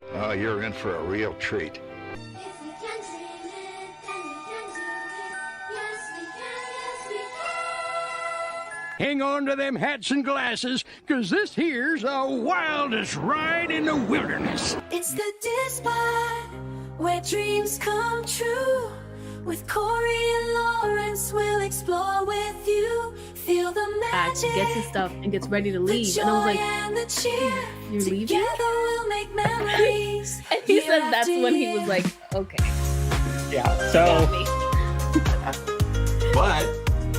Oh, you're in for a real treat. Hang on to them hats and glasses, 'cause this here's the wildest ride in the wilderness. It's the DIZPod, where dreams come true. With Corey and Lawrence, we'll explore with you. Feel the magic. Gets his stuff and gets ready to leave. And I was like, you're leaving? Together we'll make memories. And he said that's when he was like, okay. Yeah, so... But,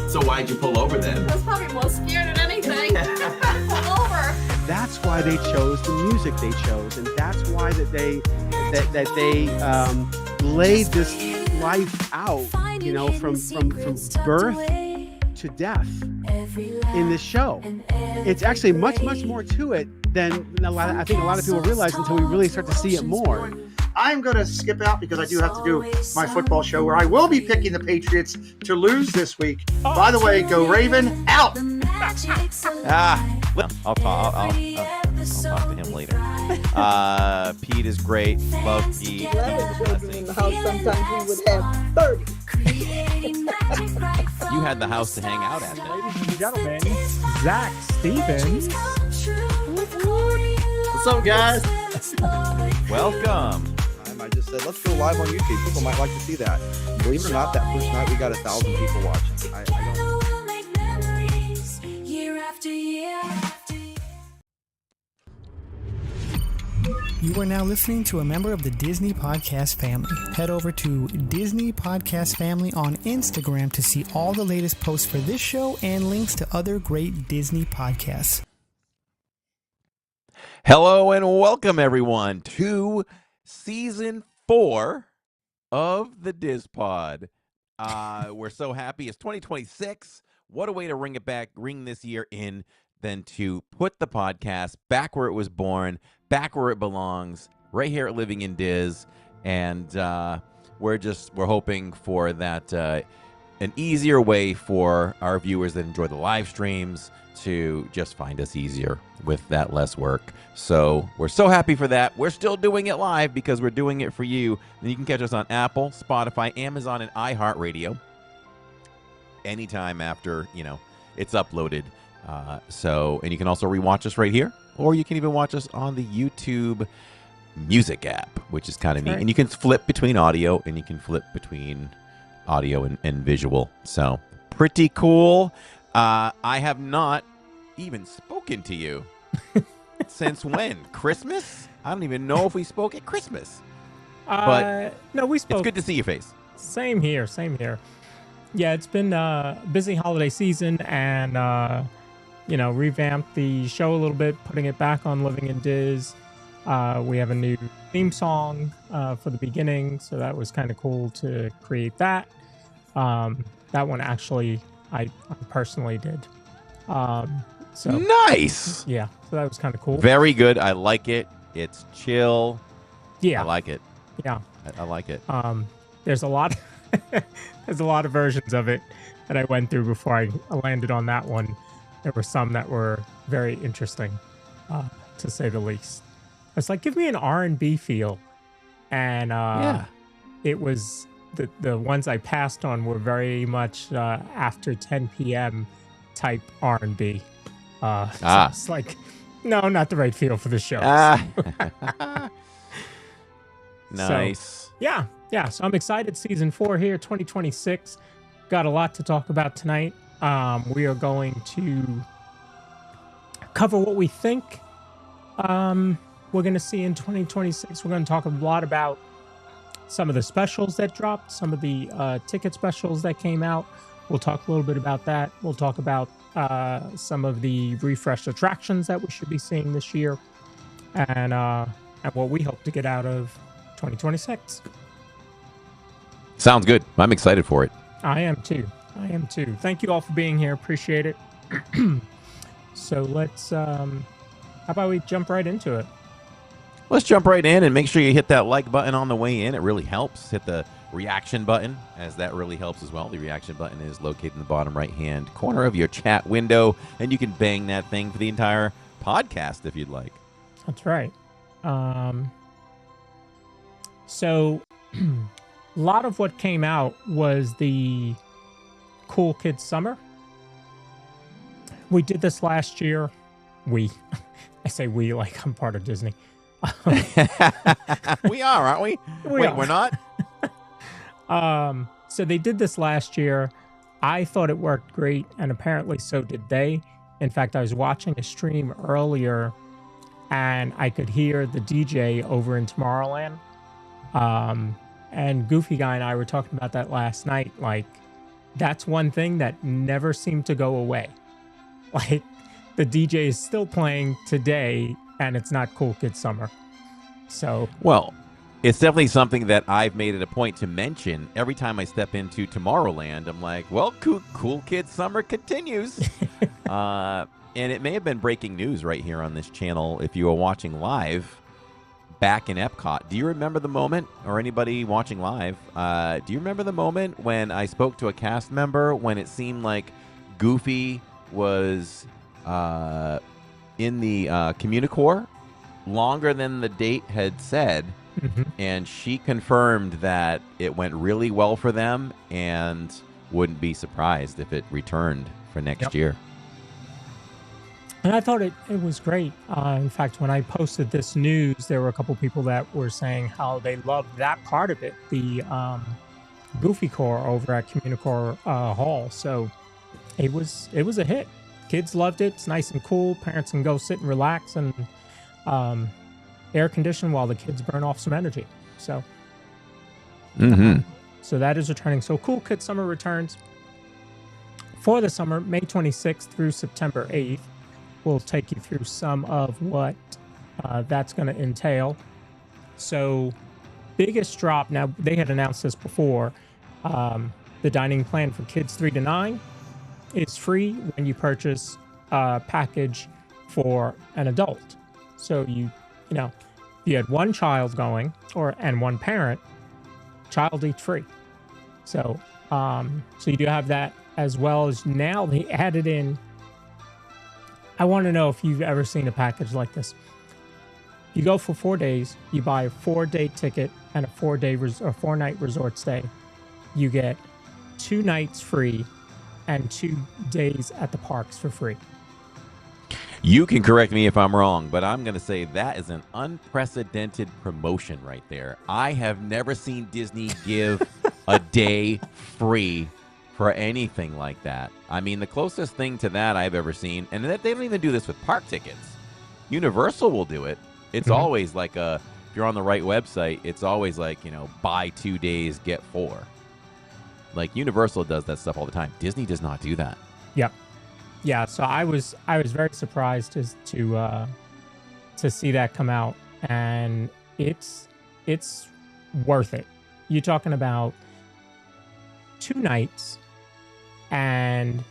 so why'd you pull over then? I was probably more scared than anything. Pull over. That's why they chose the music they chose, and that's why that they laid this life out, you know, from birth to death in this show. It's actually much more to it than I think a lot of people realize until we really start to see it more. I'm going to skip out because I do have to do my football show where I will be picking the Patriots to lose this week. By the way, go Raven, out! Well, I'll talk to him later. Pete is great. Love Pete. 11 children in the house. Sometimes we would have 30. You had the house to hang out at. Ladies and gentlemen, Zach Stevens. What's up, guys? Welcome. I just said, let's go live on YouTube. People might like to see that. Believe it or not, that first night we got 1,000 people watching. I don't... You are now listening to a member of the Disney Podcast family. Head over to Disney Podcast Family on Instagram to see all the latest posts for this show and links to other great Disney podcasts. Hello and welcome everyone to Season 4 of the DIZPod. We're so happy. It's 2026. What a way to ring this year in than to put the podcast back where it was born, back where it belongs, right here at Living in Diz. And we're hoping for that an easier way for our viewers that enjoy the live streams to just find us easier with that less work. So we're so happy for that. We're still doing it live because we're doing it for you. And you can catch us on Apple, Spotify, Amazon, and iHeartRadio anytime after, it's uploaded. And you can also rewatch us right here, or you can even watch us on the YouTube Music app, which is kind of neat. Right. And you can flip between audio, and you can flip between audio and visual. So pretty cool. I have not even spoken to you since when? Christmas? I don't even know if we spoke at Christmas. But no, we spoke. It's good to see your face. Same here. Yeah, it's been a busy holiday season, and revamped the show a little bit, putting it back on Living in Diz. We have a new theme song for the beginning, so that was kind of cool to create that. That one actually I personally did. So nice. Yeah, so that was kind of cool. Very good. I like it. It's chill. Yeah, I like it. Yeah, I like it. There's a lot. There's a lot of versions of it that I went through before I landed on that one. There were some that were very interesting, to say the least. It's like, give me an R&B feel. And it was, the ones I passed on were very much after 10 p.m. type R&B. So it's like, no, not the right feel for the show. Nice. So, yeah. So I'm excited. Season 4 here, 2026. Got a lot to talk about tonight. We are going to cover what we think we're going to see in 2026. We're going to talk a lot about some of the specials that dropped, some of the ticket specials that came out. We'll talk a little bit about that. We'll talk about some of the refreshed attractions that we should be seeing this year, and what we hope to get out of 2026. Sounds good. I'm excited for it. I am too. Thank you all for being here. Appreciate it. So let's, how about we jump right into it? Let's jump right in and make sure you hit that like button on the way in. It really helps. Hit the reaction button, as that really helps as well. The reaction button is located in the bottom right-hand corner of your chat window, and you can bang that thing for the entire podcast if you'd like. That's right. So a lot of what came out was the Cool Kids Summer. We did this last year. I say we like I'm part of Disney. We are, aren't we? Wait, we're not? So they did this last year. I thought it worked great, and apparently so did they. In fact, I was watching a stream earlier, and I could hear the DJ over in Tomorrowland. And Goofy Guy and I were talking about that last night. Like, that's one thing that never seemed to go away. Like, the DJ is still playing today, and it's not Cool Kids Summer. So, well, it's definitely something that I've made it a point to mention every time I step into Tomorrowland. I'm like, well, Cool Kids Summer continues. And it may have been breaking news right here on this channel if you were watching live back in Epcot. Do you remember the moment, or anybody watching live, do you remember the moment when I spoke to a cast member when it seemed like Goofy was in the Communicore longer than the date had said? mm-hmm. And she confirmed that it went really well for them and wouldn't be surprised if it returned for next year. And I thought it was great. In fact, when I posted this news, there were a couple people that were saying how they loved that part of it, the Goofy Core over at Communicore Hall. So it was a hit. Kids loved it. It's nice and cool. Parents can go sit and relax and air condition while the kids burn off some energy. So, so that is returning. So Cool Kids Summer returns for the summer, May 26th through September 8th. We'll take you through some of what that's going to entail. So, biggest drop. Now, they had announced this before. The dining plan for kids 3 to 9 is free when you purchase a package for an adult. So, you know, if you had one child going and one parent, child eats free. So, so you do have that, as well as now they added in. I want to know if you've ever seen a package like this. You go for 4 days, you buy a 4-day ticket and a 4-night resort stay. You get 2 nights free and 2 days at the parks for free. You can correct me if I'm wrong, but I'm going to say that is an unprecedented promotion right there. I have never seen Disney give a day free for anything like that. I mean, the closest thing to that I've ever seen, and they don't even do this with park tickets. Universal will do it. It's always like if you're on the right website, it's always like, you know, buy 2 days, get 4. Like Universal does that stuff all the time. Disney does not do that. Yep. Yeah, so I was very surprised to see that come out, and it's worth it. You're talking about 2 nights and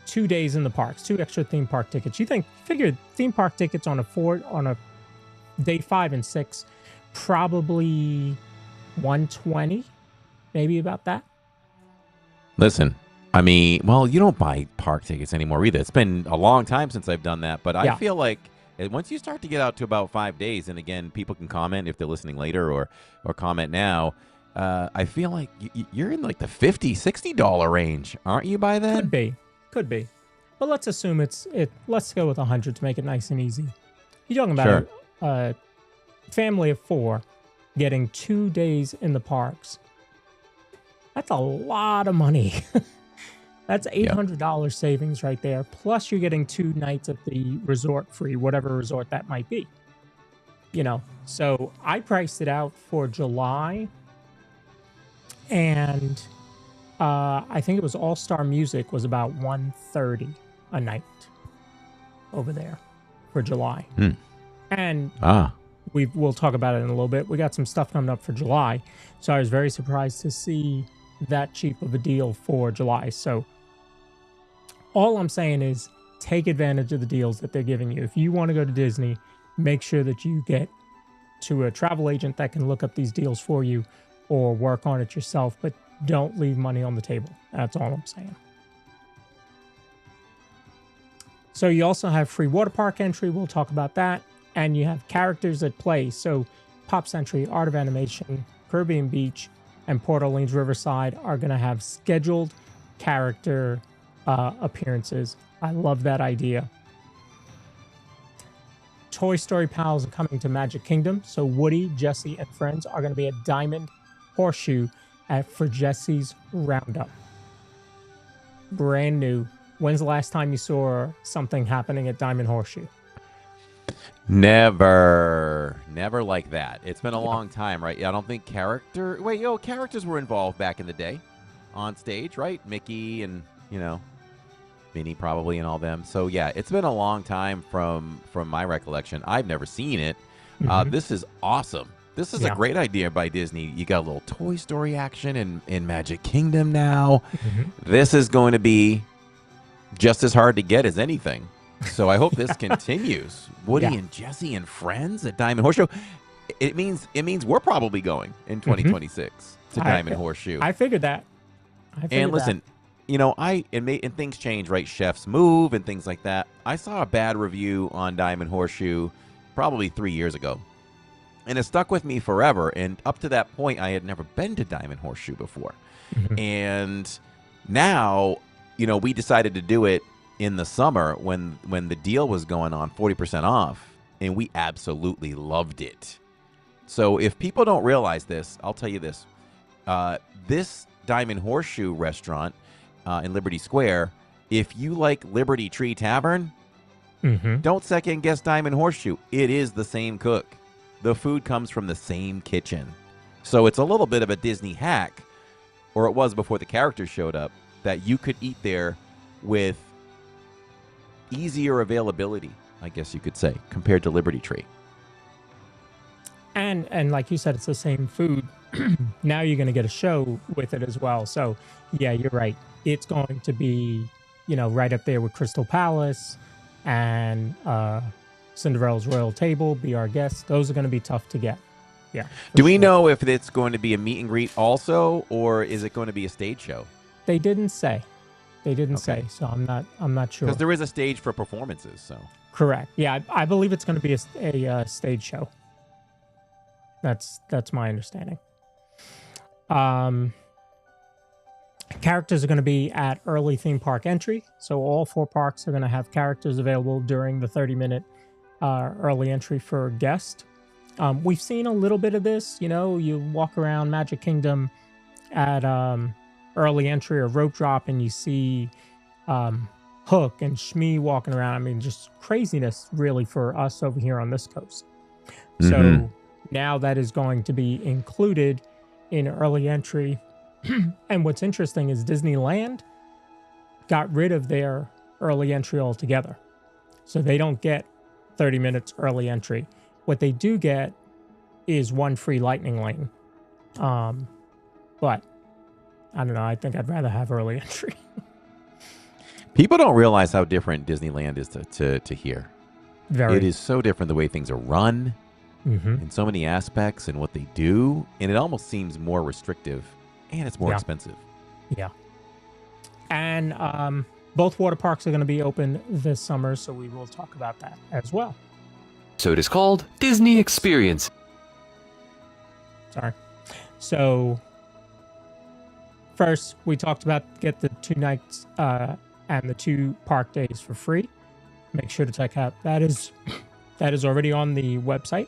2 days in the parks, 2 extra theme park tickets. Figure theme park tickets on a day 5 and 6, probably $120, maybe about that. Listen, I mean, well, you don't buy park tickets anymore either. It's been a long time since I've done that, but I feel like once you start to get out to about 5 days, and again, people can comment if they're listening later or comment now. I feel like you're in like the $50, $60 range, aren't you, by then? Could be. But let's assume let's go with 100 to make it nice and easy. You're talking about a family of 4 getting 2 days in the parks. That's a lot of money. That's $800 savings right there. Plus you're getting 2 nights at the resort free, whatever resort that might be. You know, so I priced it out for July. And I think it was All Star Music was about $130 a night over there for July. And we'll talk about it in a little bit. We got some stuff coming up for July, so I was very surprised to see that cheap of a deal for July. So all I'm saying is take advantage of the deals that they're giving you. If you want to go to Disney, make sure that you get to a travel agent that can look up these deals for you, or work on it yourself, but don't leave money on the table. That's all I'm saying. So you also have free water park entry. We'll talk about that. And you have characters at play. So Pop Century, Art of Animation, Caribbean Beach, and Port Orleans Riverside are going to have scheduled character appearances. I love that idea. Toy Story Pals are coming to Magic Kingdom, so Woody, Jesse, and friends are going to be at Diamond Horseshoe for Jesse's Roundup. Brand new. When's the last time you saw something happening at Diamond Horseshoe? Never like that. It's been a long time, right? I don't think characters were involved back in the day on stage, right? Mickey and, Minnie probably and all them. So yeah, it's been a long time from my recollection. I've never seen it. This is awesome. This is a great idea by Disney. You got a little Toy Story action in Magic Kingdom now. This is going to be just as hard to get as anything. So I hope this continues. Woody and Jesse and friends at Diamond Horseshoe. It means we're probably going in 2026 to Diamond Horseshoe. I figured that. And listen, and things change, right? Chefs move and things like that. I saw a bad review on Diamond Horseshoe probably 3 years ago. And it stuck with me forever. And up to that point, I had never been to Diamond Horseshoe before. And now, we decided to do it in the summer when the deal was going on 40% off. And we absolutely loved it. So if people don't realize this, I'll tell you this. This Diamond Horseshoe restaurant in Liberty Square, if you like Liberty Tree Tavern, don't second guess Diamond Horseshoe. It is the same cook. The food comes from the same kitchen. So it's a little bit of a Disney hack, or it was before the characters showed up, that you could eat there with easier availability, I guess you could say, compared to Liberty Tree. And like you said, it's the same food. Now you're going to get a show with it as well. So yeah, you're right. It's going to be, right up there with Crystal Palace and Cinderella's Royal Table, Be Our Guest. Those are going to be tough to get. Yeah. Do we know if it's going to be a meet and greet also, or is it going to be a stage show? They didn't say. Say, so I'm not sure. Because there is a stage for performances, so. Correct. Yeah, I believe it's going to be a stage show. That's my understanding. Characters are going to be at early theme park entry. So all 4 parks are going to have characters available during the 30-minute early entry for guests. We've seen a little bit of this. You walk around Magic Kingdom at early entry or rope drop and you see Hook and Shmi walking around. I mean, just craziness really for us over here on this coast. So now that is going to be included in early entry. And what's interesting is Disneyland got rid of their early entry altogether. So they don't get 30 minutes early entry. What they do get is 1 free lightning lane. But I don't know. I think I'd rather have early entry. People don't realize how different Disneyland is to here. Very. It is so different the way things are run in so many aspects and what they do. And it almost seems more restrictive and it's more expensive. Yeah. And both water parks are going to be open this summer, so we will talk about that as well. So it is called Disney Experience. Sorry. So first, we talked about get the 2 nights and the 2 park days for free. Make sure to check out that is already on the website.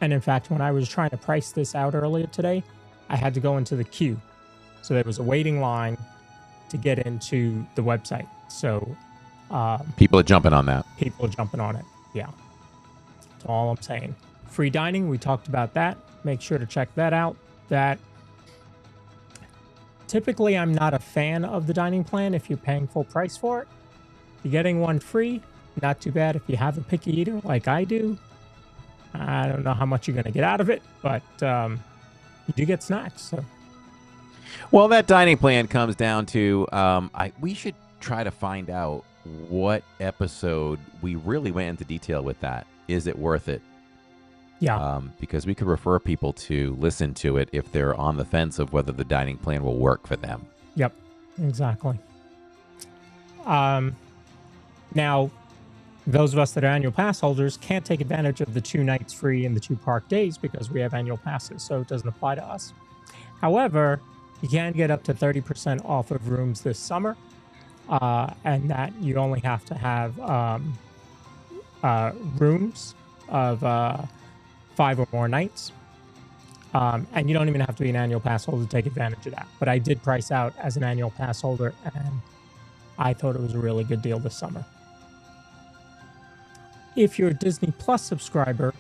And in fact, when I was trying to price this out earlier today, I had to go into the queue. So there was a waiting line to get into the website. So people are jumping on that. People are jumping on it. Yeah. That's all I'm saying. Free dining, we talked about that. Make sure to check that out. That typically I'm not a fan of the dining plan if you're paying full price for it. You're getting 1 free, not too bad if you have a picky eater like I do. I don't know how much you're going to get out of it, but you do get snacks. So. Well, that dining plan comes down to we should try to find out what episode we really went into detail with that. Is it worth it? Yeah. Because we could refer people to listen to it if they're on the fence of whether the dining plan will work for them. Yep, exactly. Now, Those of us that are annual pass holders can't take advantage of the 2 nights free and the 2 park days because we have annual passes, so it doesn't apply to us. However, you can get up to 30% off of rooms this summer, and that you only have to have rooms of 5 or more nights. And you don't even have to be an annual pass holder to take advantage of that. But I did price out as an annual pass holder, and I thought it was a really good deal this summer. If you're a Disney Plus subscriber,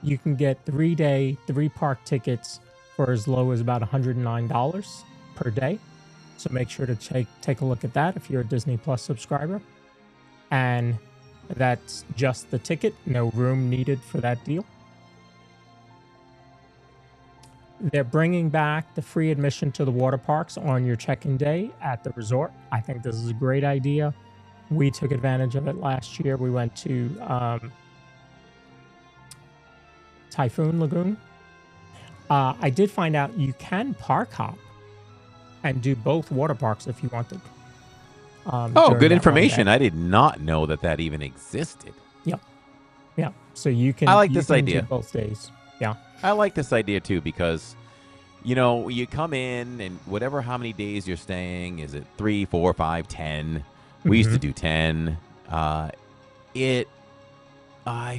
you can get 3-day, 3-park tickets for as low as about $109 per day. So make sure to take a look at that if you're a Disney Plus subscriber. And that's just the ticket, no room needed for that deal. They're bringing back the free admission to the water parks on your check-in day at the resort. I think this is a great idea. We took advantage of it last year. We went to Typhoon Lagoon. I did find out you can park hop and do both water parks if you wanted. Good information. I did not know that even existed. Yep. Yeah. So you can. I like this idea. Do both days. Yeah. I like this idea too because, you come in and how many days you're staying, is it 3, 4, 5, 10? We used to do 10. I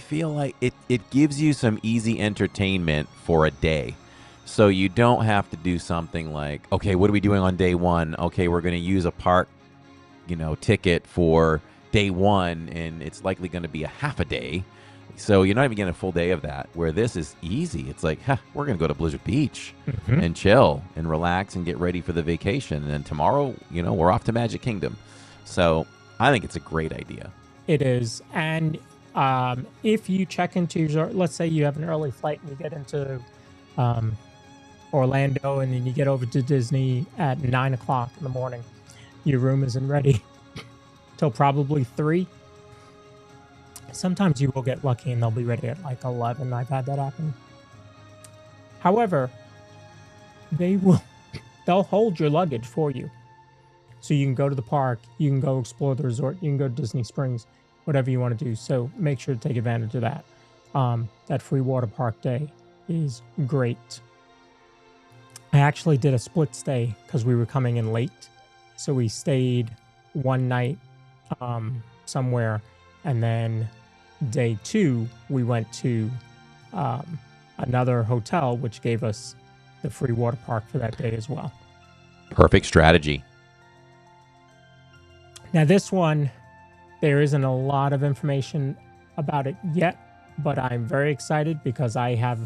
feel like it gives you some easy entertainment for a day. So you don't have to do something like, okay, what are we doing on day 1? Okay, we're going to use a park, ticket for day 1, and it's likely going to be a half a day. So you're not even getting a full day of that, where this is easy. It's like, we're going to go to Blizzard Beach and chill and relax and get ready for the vacation. And then tomorrow, we're off to Magic Kingdom. So I think it's a great idea. It is. And if you check into your, let's say you have an early flight and you get into Orlando and then you get over to Disney at 9 o'clock in the morning, your room isn't ready till probably 3. Sometimes you will get lucky and they'll be ready at like 11. I've had that happen. However, they'll hold your luggage for you. So you can go to the park, you can go explore the resort, you can go to Disney Springs, whatever you want to do. So make sure to take advantage of that. That free water park day is great. I actually did a split stay because we were coming in late. So we stayed one night somewhere, and then day 2 we went to another hotel, which gave us the free water park for that day as well. Perfect strategy. Now this one, there isn't a lot of information about it yet, but I'm very excited because I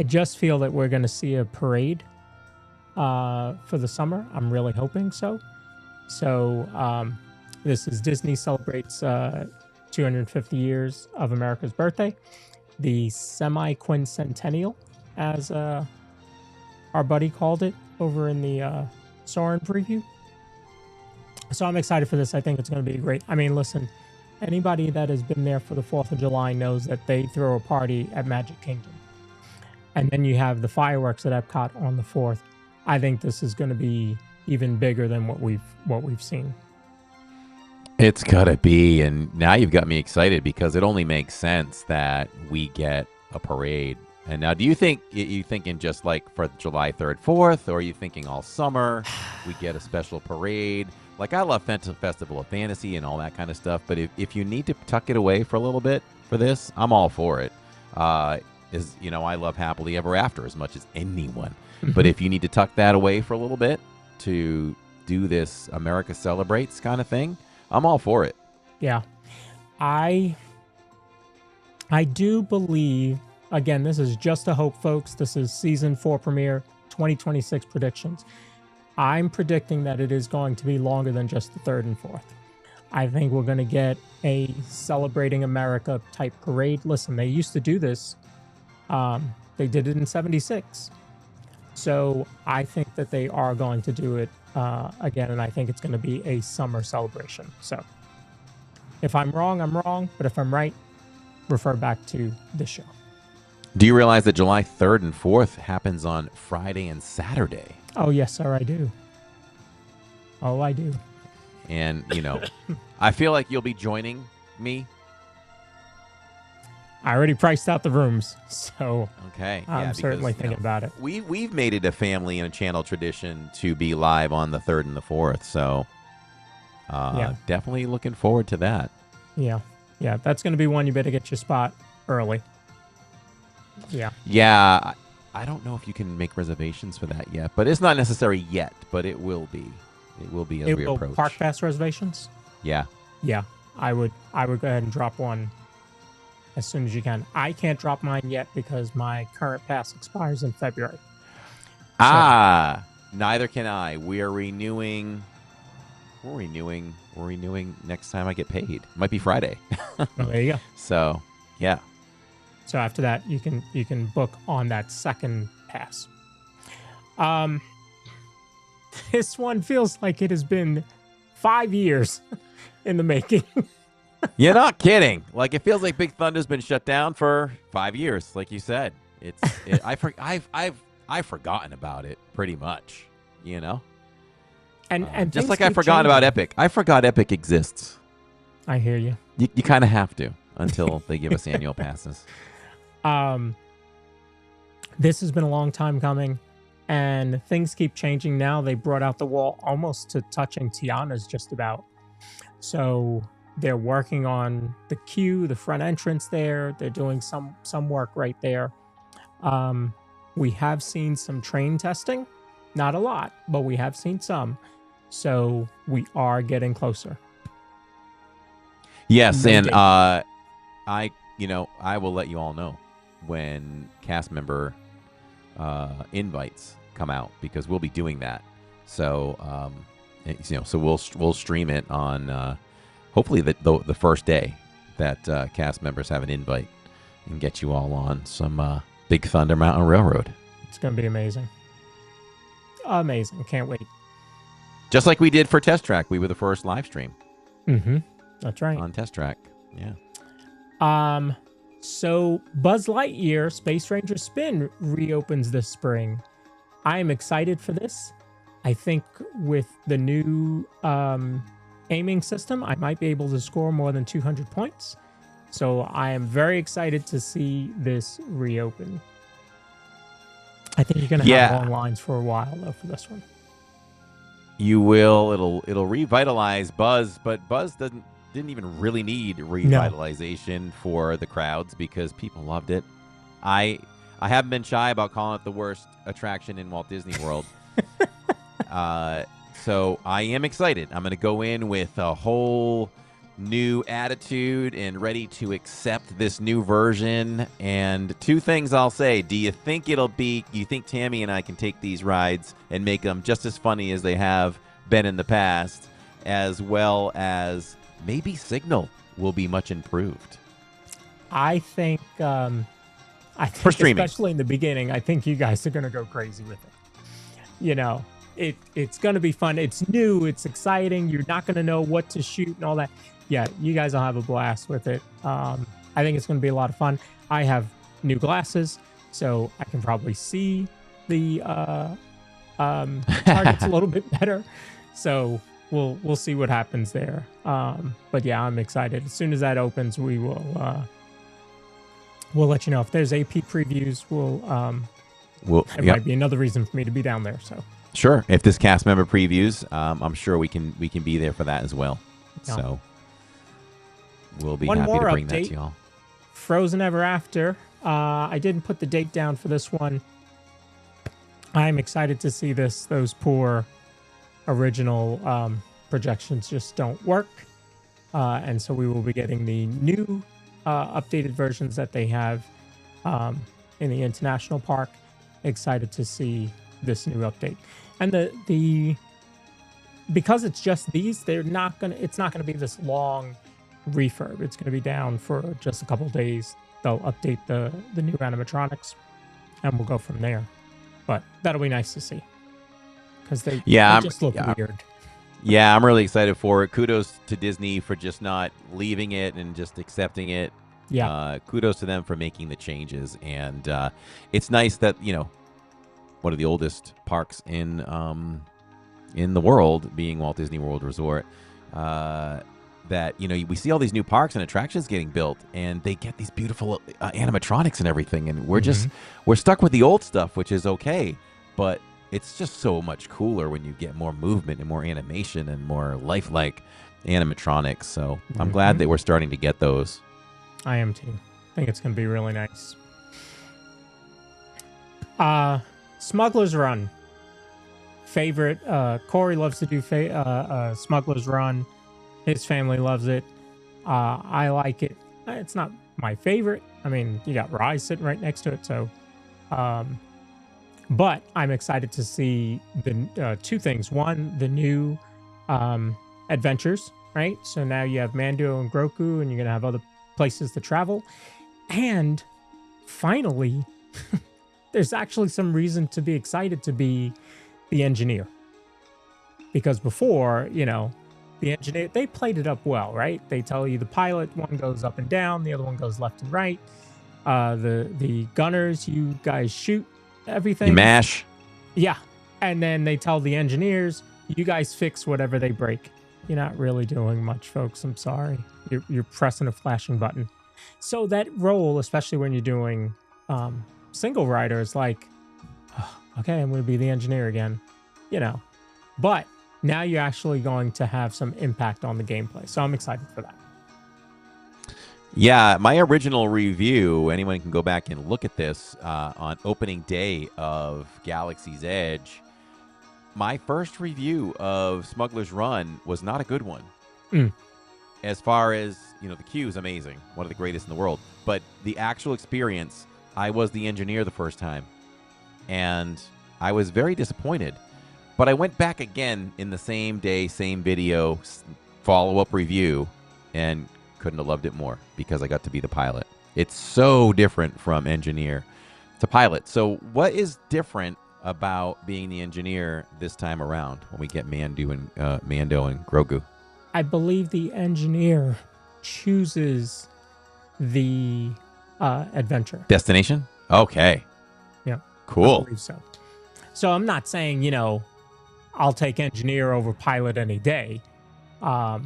just feel that we're going to see a parade for the summer. I'm really hoping so. So this is Disney celebrates 250 years of America's birthday, the semi-quincentennial, as our buddy called it over in the Soarin' preview. So I'm excited for this. I think it's going to be great. I mean, listen, anybody that has been there for the 4th of July knows that they throw a party at Magic Kingdom. And then you have the fireworks at Epcot on the 4th. I think this is going to be even bigger than what we've seen. It's gotta be, and now you've got me excited because it only makes sense that we get a parade. And now, do you think you thinking just like for July 3rd, 4th, or are you thinking all summer we get a special parade? Like, I love Festival of Fantasy and all that kind of stuff, but if you need to tuck it away for a little bit for this, I'm all for it. I love Happily Ever After as much as anyone. But if you need to tuck that away for a little bit to do this America Celebrates kind of thing, I'm all for it. Yeah. I do believe, again, this is just a hope, folks. This is season 4 premiere, 2026 predictions. I'm predicting that it is going to be longer than just the 3rd and 4th. I think we're going to get a Celebrating America type parade. Listen, they used to do this. They did it in 76. So I think that they are going to do it again, and I think it's going to be a summer celebration. So if I'm wrong, I'm wrong. But if I'm right, refer back to this show. Do you realize that July 3rd and 4th happens on Friday and Saturday? Oh, yes, sir, I do. Oh, I do. And, I feel like you'll be joining me? I already priced out the rooms, so okay. I'm certainly thinking about it. We've made it a family and a channel tradition to be live on the 3rd and the 4th, so definitely looking forward to that. Yeah, that's going to be one you better get your spot early. Yeah. Yeah, I don't know if you can make reservations for that yet, but it's not necessary yet, but it will be. It will be as we approach. Park Pass reservations? Yeah. Yeah, I would go ahead and drop one as soon as you can. I can't drop mine yet because my current pass expires in February. Neither can I. We're renewing next time I get paid. It might be Friday. There you go. So, yeah. So after that, you can book on that second pass. This one feels like it has been 5 years in the making. You're not kidding. Like, it feels like Big Thunder's been shut down for 5 years, like you said. I've forgotten about it pretty much, you know? And just like I forgot about Epic. I forgot Epic exists. I hear you. You kind of have to until they give us annual passes. This has been a long time coming, and things keep changing now. They brought out the wall almost to touching Tiana's just about. So they're working on the queue, the front entrance there. They're doing some work right there. We have seen some train testing. Not a lot, but we have seen some. So we are getting closer. Yes, and I will let you all know when cast member invites come out, because we'll be doing that. So so we'll stream it on hopefully the first day that cast members have an invite, and get you all on some Big Thunder Mountain Railroad. It's going to be amazing. Amazing. Can't wait. Just like we did for Test Track. We were the first live stream. Mm-hmm. That's right. On Test Track. Yeah. So Buzz Lightyear Space Ranger Spin reopens this spring. I am excited for this. I think with the new aiming system, I might be able to score more than 200 points. So I am very excited to see this reopen. I think you're going to have long lines for a while, though, for this one. You will. It'll revitalize Buzz, but Buzz didn't even really need revitalization for the crowds, because people loved it. I haven't been shy about calling it the worst attraction in Walt Disney World. So I am excited. I'm going to go in with a whole new attitude and ready to accept this new version. And two things I'll say. Do you think you think Tammy and I can take these rides and make them just as funny as they have been in the past, as well as maybe Signal will be much improved? I think for streaming, especially in the beginning, I think you guys are going to go crazy with it. It's going to be fun. It's new. It's exciting. You're not going to know what to shoot and all that. Yeah, you guys will have a blast with it. I think it's going to be a lot of fun. I have new glasses, so I can probably see the targets a little bit better. So we'll see what happens there. But yeah, I'm excited. As soon as that opens, we'll let you know. If there's AP previews, it might be another reason for me to be down there. So sure, if this cast member previews, I'm sure we can be there for that as well. Yeah. So we'll be happy to bring that to y'all. Frozen Ever After. I didn't put the date down for this one. I'm excited to see this. Those poor original projections just don't work. And so we will be getting the new updated versions that they have in the International Park. Excited to see this new update. And the because it's just these, it's not gonna be this long refurb. It's gonna be down for just a couple days. They'll update the new animatronics, and we'll go from there. But that'll be nice to see, because they just look weird. Yeah, I'm really excited for it. Kudos to Disney for just not leaving it and just accepting it. Yeah. Kudos to them for making the changes. And it's nice that, one of the oldest parks in the world, being Walt Disney World Resort, that, we see all these new parks and attractions getting built, and they get these beautiful animatronics and everything, and we're stuck with the old stuff, which is okay, but it's just so much cooler when you get more movement and more animation and more lifelike animatronics. So I'm glad that we're starting to get those. I am too. I think it's going to be really nice. Smuggler's Run. Favorite. Corey loves to do Smuggler's Run. His family loves it. I like it. It's not my favorite. I mean, you got Rise sitting right next to it, so. But I'm excited to see the two things. One, the new adventures, right? So now you have Mando and Grogu, and you're gonna have other places to travel. And finally, there's actually some reason to be excited to be the engineer. Because before, the engineer, they played it up well, right? They tell you the pilot, one goes up and down, the other one goes left and right. The gunners, you guys shoot everything. You mash. Yeah. And then they tell the engineers, you guys fix whatever they break. You're not really doing much, folks. I'm sorry. You're pressing a flashing button. So that role, especially when you're doing single rider, is like, oh, okay, I'm going to be the engineer again, But now you're actually going to have some impact on the gameplay. So I'm excited for that. Yeah, my original review, anyone can go back and look at this on opening day of Galaxy's Edge. My first review of Smuggler's Run was not a good one. As far as, the queue is amazing. One of the greatest in the world. But the actual experience, I was the engineer the first time. And I was very disappointed. But I went back again in the same day, same video, follow-up review, and couldn't have loved it more because I got to be the pilot. It's so different from engineer to pilot. So what is different about being the engineer this time around when we get Mando and Grogu? I believe the engineer chooses the adventure. Destination? Okay. Yeah. Cool. I believe so. So I'm not saying, I'll take engineer over pilot any day. Or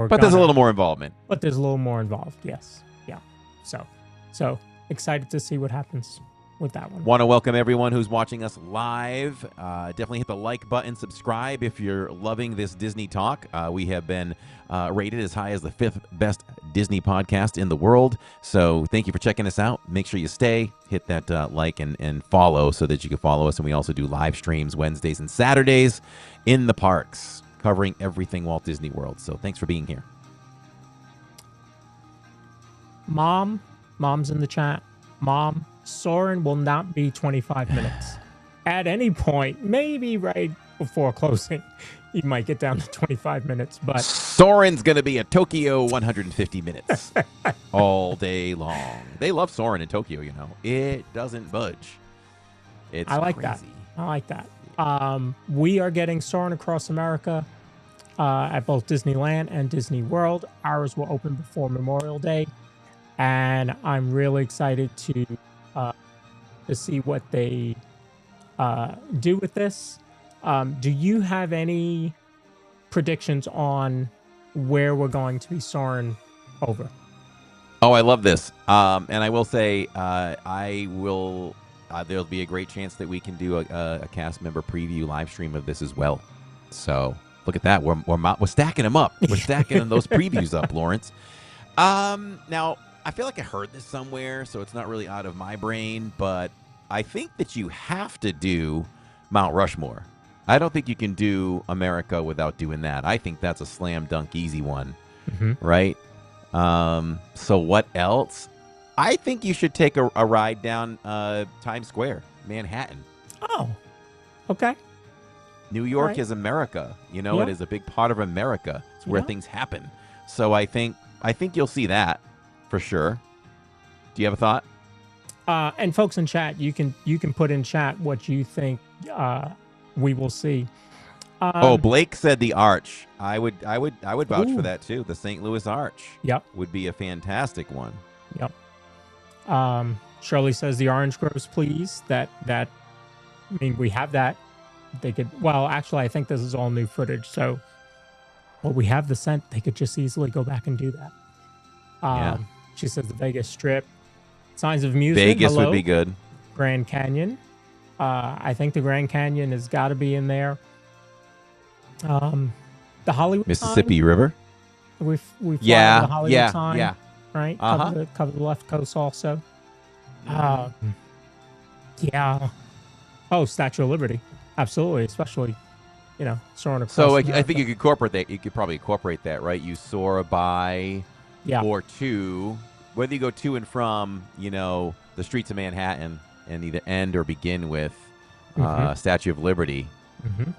but there's a little more involvement. But there's a little more involved, yes. Yeah. So excited to see what happens with that one. Want to welcome everyone who's watching us live. Definitely hit the like button, subscribe if you're loving this Disney talk. We have been rated as high as the 5th best Disney podcast in the world. So thank you for checking us out. Make sure you stay, hit that like and follow so that you can follow us. And we also do live streams Wednesdays and Saturdays in the parks, covering everything Walt Disney World. So thanks for being here. Mom's in the chat. Mom, Soren will not be 25 minutes. At any point, maybe right before closing, he might get down to 25 minutes. But Soren's going to be in Tokyo 150 minutes all day long. They love Soren in Tokyo, It doesn't budge. It's I like crazy. that. I like that. We are getting Soarin' Across America at both Disneyland and Disney World. Ours will open before Memorial Day, and I'm really excited to see what they do with this. Do you have any predictions on where we're going to be soaring over? Oh, I love this. And I will say, there'll be a great chance that we can do a cast member preview live stream of this as well. So look at that. We're stacking them up. We're stacking those previews up, Lawrence. Now, I feel like I heard this somewhere, so it's not really out of my brain, but I think that you have to do Mount Rushmore. I don't think you can do America without doing that. I think that's a slam dunk easy one, right? So what else? I think you should take a ride down Times Square, Manhattan. Oh, okay. New York is America. It is a big part of America. It's where things happen. So I think you'll see that for sure. Do you have a thought? And folks in chat, you can put in chat what you think we will see. Blake said the Arch. I would vouch for that too. The St. Louis Arch. Yep. Would be a fantastic one. Yep. Shirley says the Orange Groves, please. We have that. They could. Well, actually, I think this is all new footage. So well, we have the scent. They could just easily go back and do that. Yeah. She says the Vegas Strip. Signs of Music. Vegas hello. would be good. Grand Canyon. I think the Grand Canyon has got to be in there. The Hollywood Mississippi sign. River. We fly Yeah, the Hollywood yeah, sign, yeah. right? Uh-huh. Cover the left coast also. Yeah. Oh, Statue of Liberty. Absolutely, especially, soaring across. So I America. think you could incorporate that. You could probably incorporate that, right? You soar by or to, whether you go to and from, the streets of Manhattan and either end or begin with Statue of Liberty.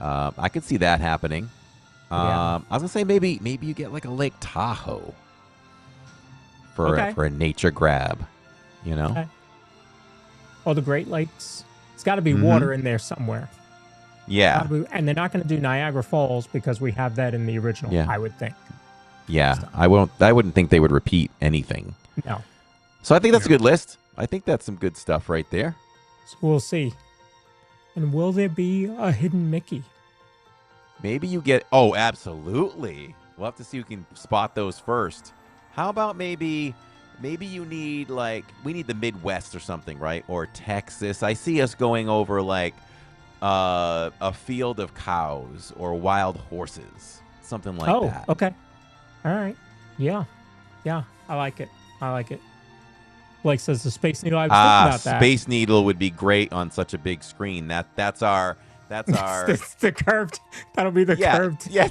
I could see that happening. I was gonna say maybe you get like a Lake Tahoe for a nature grab, Okay. Oh, the Great Lakes. It's got to be water in there somewhere. Yeah. And they're not going to do Niagara Falls because we have that in the original. Yeah. I would think. Yeah, I wouldn't think they would repeat anything. No. So I think that's a good list. I think that's some good stuff right there. So we'll see. And will there be a hidden Mickey? Maybe you get... Oh, absolutely. We'll have to see who can spot those first. How about maybe you need, we need the Midwest or something, right? Or Texas. I see us going over, a field of cows or wild horses. Something like that. Oh, okay. All right. Yeah. Yeah, I like it. Blake says the Space Needle. I was thinking about that. Space Needle would be great on such a big screen. That's our... the curved. That'll be the curved. Yeah.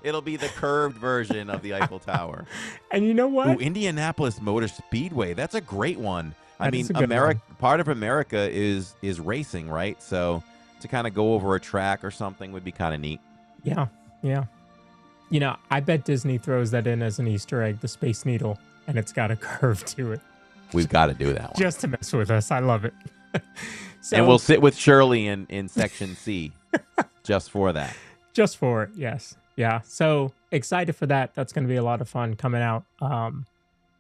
It'll be the curved version of the Eiffel Tower. And you know what? Ooh, Indianapolis Motor Speedway. That's a great one. I mean, is a good America. one. Part of America is racing, right? So to kind of go over a track or something would be kind of neat. Yeah. I bet Disney throws that in as an Easter egg, the Space Needle, and it's got a curve to it. We've got to do that one. Just to mess with us. I love it. And we'll sit with Shirley in Section C just for that. Just for it, yes. Yeah. So excited for that. That's going to be a lot of fun coming out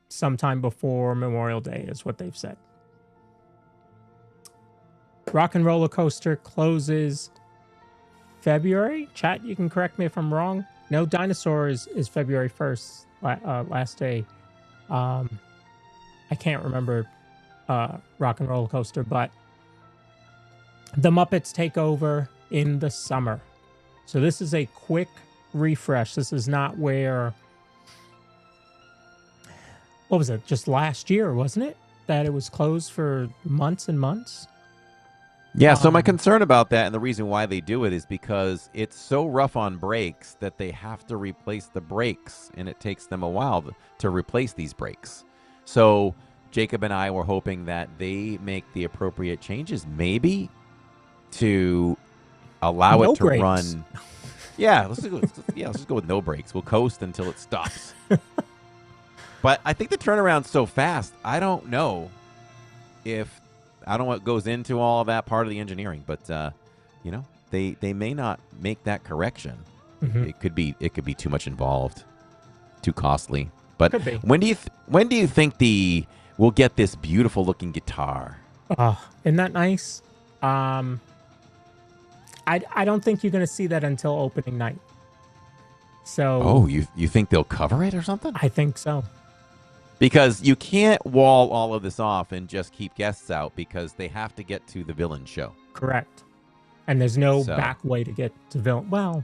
sometime before Memorial Day is what they've said. Rock and Roller Coaster closes February. Chat, you can correct me if I'm wrong. No, Dinosaur is February 1st, last day. I can't remember Rock and Roller Coaster, but the Muppets take over in the summer. So this is a quick refresh. This is not where... What was it? Just last year, wasn't it? That it was closed for months and months? Yeah, so my concern about that and the reason why they do it is because it's so rough on brakes that they have to replace the brakes, and it takes them a while to replace these brakes. So Jacob and I were hoping that they make the appropriate changes, maybe, to allow it to run. Yeah, let's just go with no brakes. We'll coast until it stops. But I think the turnaround's so fast, I don't know what goes into all of that part of the engineering, but they may not make that correction. Mm-hmm. It could be too much involved, too costly. But Could be. when do you think we'll get this beautiful looking guitar? Isn't that nice? I don't think you're going to see that until opening night. So you think they'll cover it or something? I think so. Because you can't wall all of this off and just keep guests out because they have to get to the villain show. Correct. And there's no back way to get to villain. Well,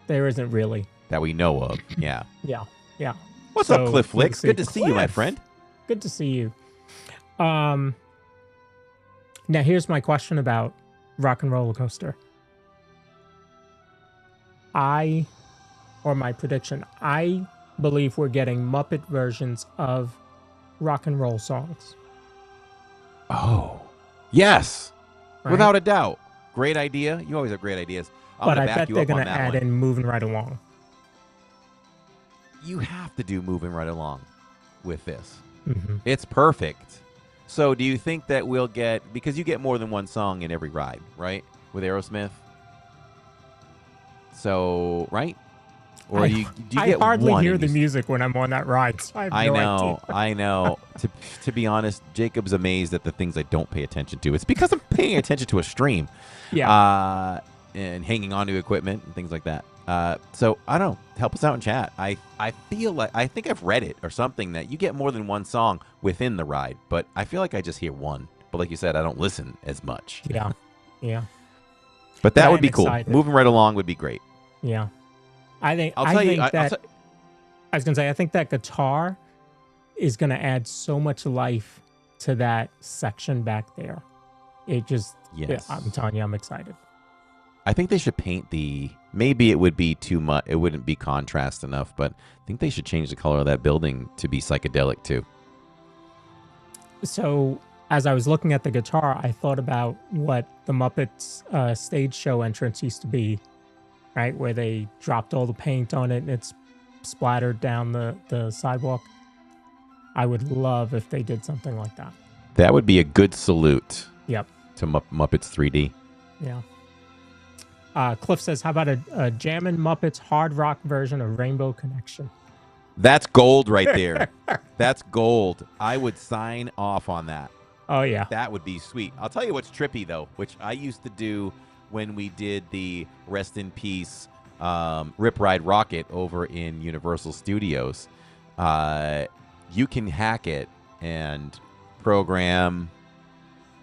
there isn't really. That we know of, yeah. Yeah. What's up, Cliff Flicks? Good to see you, my friend. Good to see you. Now, here's my question about Rock and Roller Coaster. My prediction, I believe we're getting Muppet versions of rock and roll songs. Oh, yes. Right? Without a doubt. Great idea. You always have great ideas. But I bet they're going to add in Moving Right Along. You have to do Moving Right Along with this. Mm-hmm. It's perfect. So do you think that we'll get, because you get more than one song in every ride, right? With Aerosmith. So, right? Or do you I get hardly one hear the music when I'm on that ride, so I have no idea. I know. To be honest, Jacob's amazed at the things I don't pay attention to. It's because I'm paying attention to a stream. Yeah. and hanging onto equipment and things like that. So I don't know. Help us out in chat. I feel like I think I've read it or something that you get more than one song within the ride, but I feel like I just hear one. But like you said, I don't listen as much. Yeah, yeah. But that But would I'm be cool. excited. Moving right along would be great. Yeah, I think. I'll tell you. I was gonna say, I think that guitar is gonna add so much life to that section back there. It just, Yes. I'm telling you, I'm excited. I think they should paint the. Maybe it would be too much. It wouldn't be contrast enough, but I think they should change the color of that building to be psychedelic too. So as I was looking at the guitar, I thought about what the Muppets stage show entrance used to be, right? Where they dropped all the paint on it and it's splattered down the sidewalk. I would love if they did something like that. That would be a good salute. Yep. To Muppets 3D. Yeah. Cliff says, how about a Jammin' Muppets hard rock version of Rainbow Connection? That's gold right there. That's gold. I would sign off on that. Oh, yeah. That would be sweet. I'll tell you what's trippy, though, which I used to do when we did the Rest in Peace Rip Ride Rocket over in Universal Studios. You can hack it and program.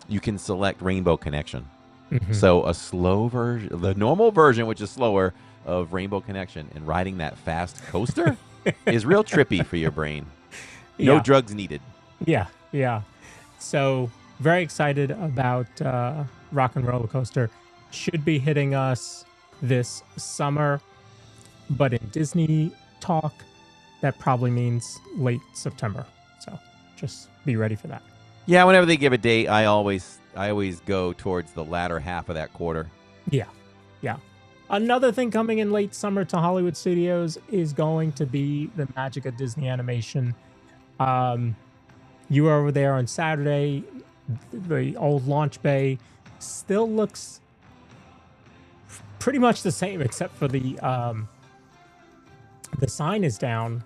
You can select Rainbow Connection. Mhm. So a slow version, the normal version, which is slower, of Rainbow Connection, and riding that fast coaster is real trippy for your brain. No Yeah. drugs needed. Yeah, yeah. So very excited about Rock and Roller Coaster. Should be hitting us this summer, but in Disney talk, that probably means late September. So just be ready for that. Yeah, whenever they give a date, I always go towards the latter half of that quarter. Yeah, yeah. Another thing coming in late summer to Hollywood Studios is going to be the Magic of Disney Animation. You were over there on Saturday. The old launch bay still looks pretty much the same, except for the sign is down.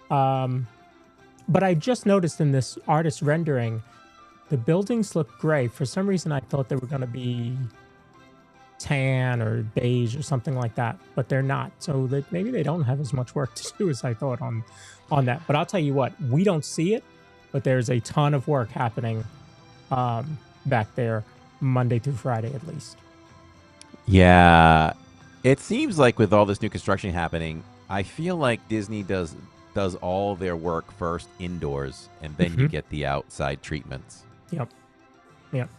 But I just noticed in this artist rendering, the buildings look gray. For some reason, I thought they were going to be tan or beige or something like that, but they're not. So that maybe they don't have as much work to do as I thought on that. But I'll tell you what, we don't see it, but there's a ton of work happening back there Monday through Friday at least. Yeah, it seems like with all this new construction happening, I feel like Disney does all their work first indoors, and then you get the outside treatments. Yep. Yep.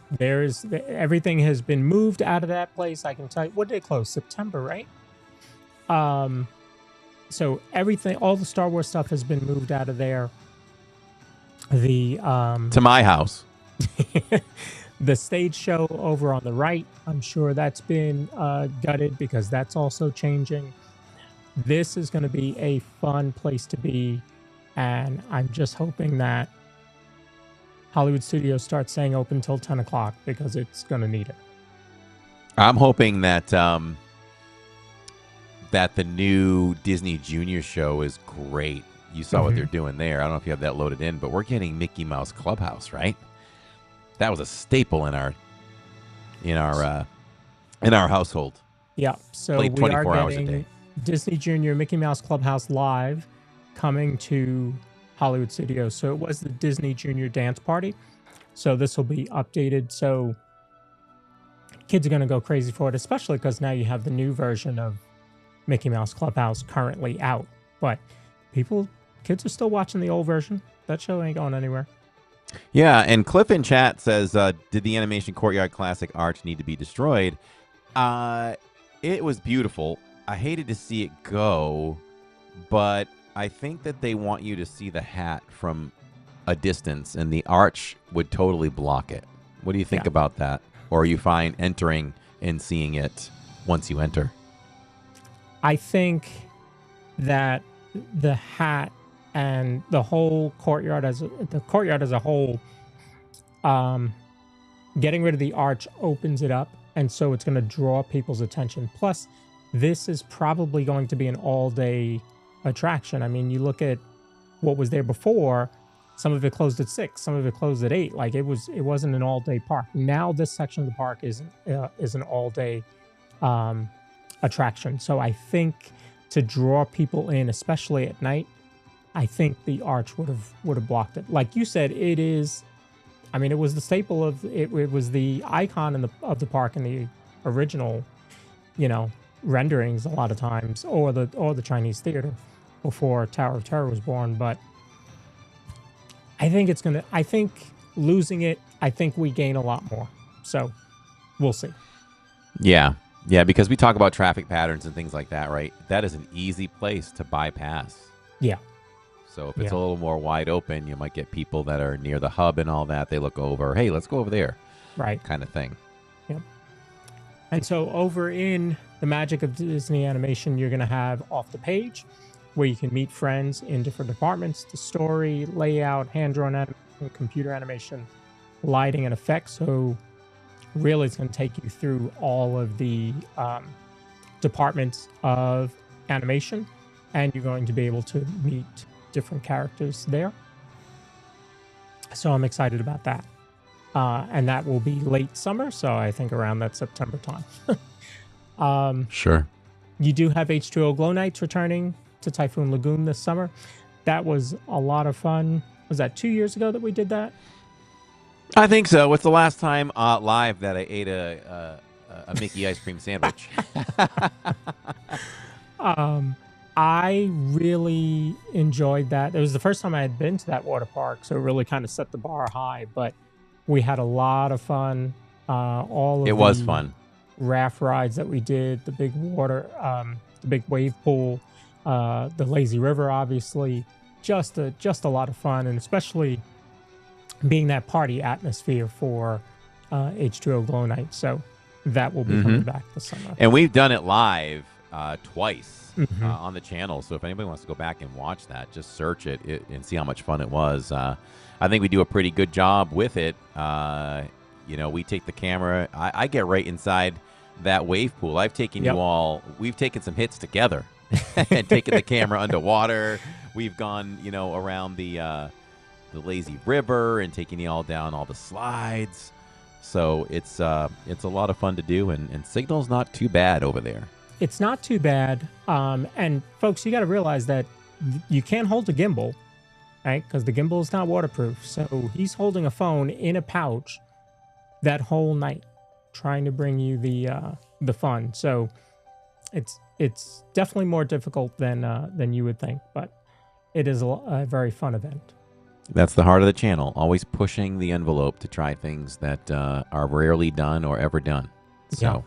Everything has been moved out of that place. I can tell you, what did they close? September, right? So everything, all the Star Wars stuff has been moved out of there. To my house. The stage show over on the right, I'm sure that's been gutted because that's also changing. This is going to be a fun place to be, and I'm just hoping that Hollywood Studios starts saying open till 10 o'clock because it's going to need it. I'm hoping that that the new Disney Junior show is great. You saw what they're doing there. I don't know if you have that loaded in, but we're getting Mickey Mouse Clubhouse, right? That was a staple in our household. Yeah, so Played we are 24 hours a getting day. Disney Junior Mickey Mouse Clubhouse Live coming to Hollywood Studios. So it was the Disney Junior Dance Party. So this will be updated. So kids are going to go crazy for it, especially because now you have the new version of Mickey Mouse Clubhouse currently out. But kids are still watching the old version. That show ain't going anywhere. Yeah, and Cliff in chat says, did the Animation Courtyard Classic arch need to be destroyed? It was beautiful. I hated to see it go, but I think that they want you to see the hat from a distance, and the arch would totally block it. What do you think about that? Or are you fine entering and seeing it once you enter? I think that the hat and the whole courtyard as a whole, getting rid of the arch opens it up, and so it's going to draw people's attention. Plus, this is probably going to be an all-day attraction. I mean, you look at what was there before. Some of it closed at 6, some of it closed at 8. Like it wasn't an all-day park. Now this section of the park is an all-day attraction. So I think to draw people in, especially at night, I think the arch would have blocked it. Like you said, it is. I mean, it was the staple of it. It was the icon of the park in the original, renderings a lot of times, or the Chinese theater before Tower of Terror was born. But I think losing it, I think we gain a lot more. So we'll see. Yeah, because we talk about traffic patterns and things like that, right? That is an easy place to bypass. Yeah. So if it's a little more wide open, you might get people that are near the hub and all that. They look over, hey, let's go over there. Right. Kind of thing. Yep. And so over in the magic of Disney animation, you're going to have Off the Page, where you can meet friends in different departments, the story, layout, hand-drawn animation, computer animation, lighting, and effects. So really it's going to take you through all of the departments of animation, and you're going to be able to meet different characters there. So I'm excited about that. And that will be late summer, so I think around that September time. Sure. You do have H2O Glow Nights returning to Typhoon Lagoon this summer. That was a lot of fun. Was that 2 years ago that we did that? I think so. What's the last time live that I ate a Mickey ice cream sandwich? I really enjoyed that. It was the first time I had been to that water park, so it really kind of set the bar high. But we had a lot of fun. It was fun. Raft rides that we did, the big water, the big wave pool, the lazy river, obviously, just a lot of fun, and especially being that party atmosphere for H2O Glow Night. So that will be coming back this summer. And we've done it live twice on the channel. So if anybody wants to go back and watch that, just search it and see how much fun it was. I think we do a pretty good job with it. We take the camera. I get right inside that wave pool. I've taken you all. We've taken some hits together and taken the camera underwater. We've gone, around the lazy river and taking you all down all the slides. So it's a lot of fun to do, and signal's not too bad over there. It's not too bad. And folks, you got to realize that you can't hold a gimbal, right? Because the gimbal is not waterproof. So he's holding a phone in a pouch that whole night, trying to bring you the fun. So it's definitely more difficult than you would think, but it is a very fun event. That's the heart of the channel, always pushing the envelope to try things that are rarely done or ever done. So,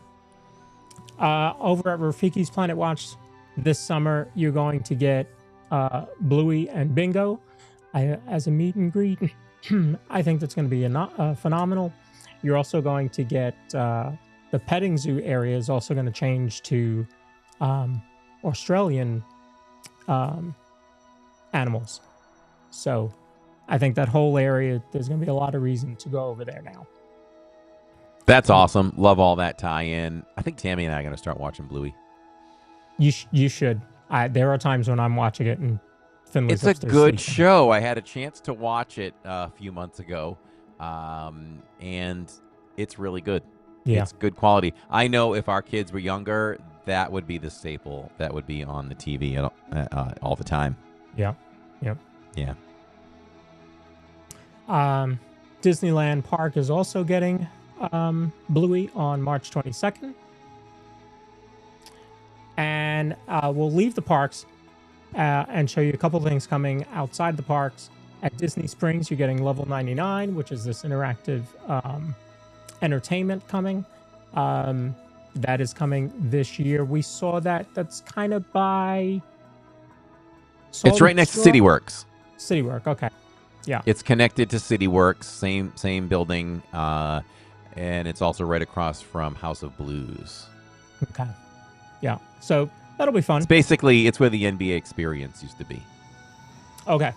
over at Rafiki's Planet Watch this summer, you're going to get Bluey and Bingo as a meet and greet. I think that's going to be phenomenal. You're also going to get the petting zoo area is also going to change to Australian animals. So I think that whole area, there's going to be a lot of reason to go over there now. That's awesome. Love all that tie-in. I think Tammy and I are going to start watching Bluey. You should. There are times when I'm watching it and Finley's It's a good show. I had a chance to watch it a few months ago, and it's really good. Yeah. It's good quality. I know if our kids were younger, that would be the staple. That would be on the TV all the time. Yeah. Yep. Yeah. Disneyland Park is also getting Bluey on March 22nd. And we'll leave the parks and show you a couple things coming outside the parks. At Disney Springs, you're getting Level 99, which is this interactive entertainment coming. That is coming this year. We saw that. That's kind of by... It's right next to CityWorks. CityWorks, okay. Yeah. It's connected to CityWorks, same building, and it's also right across from House of Blues. Okay. Yeah. So that'll be fun. It's where the NBA experience used to be. Okay.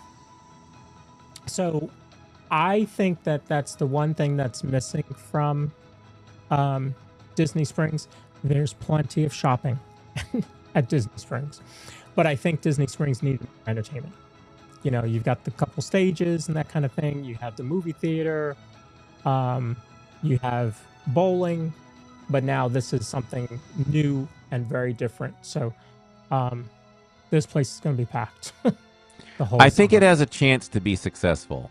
So I think that's the one thing that's missing from Disney Springs. There's plenty of shopping at Disney Springs, but I think Disney Springs needs entertainment. You've got the couple stages and that kind of thing. You have the movie theater. You have bowling. but now this is something new and very different. So this place is going to be packed. I think it has a chance to be successful.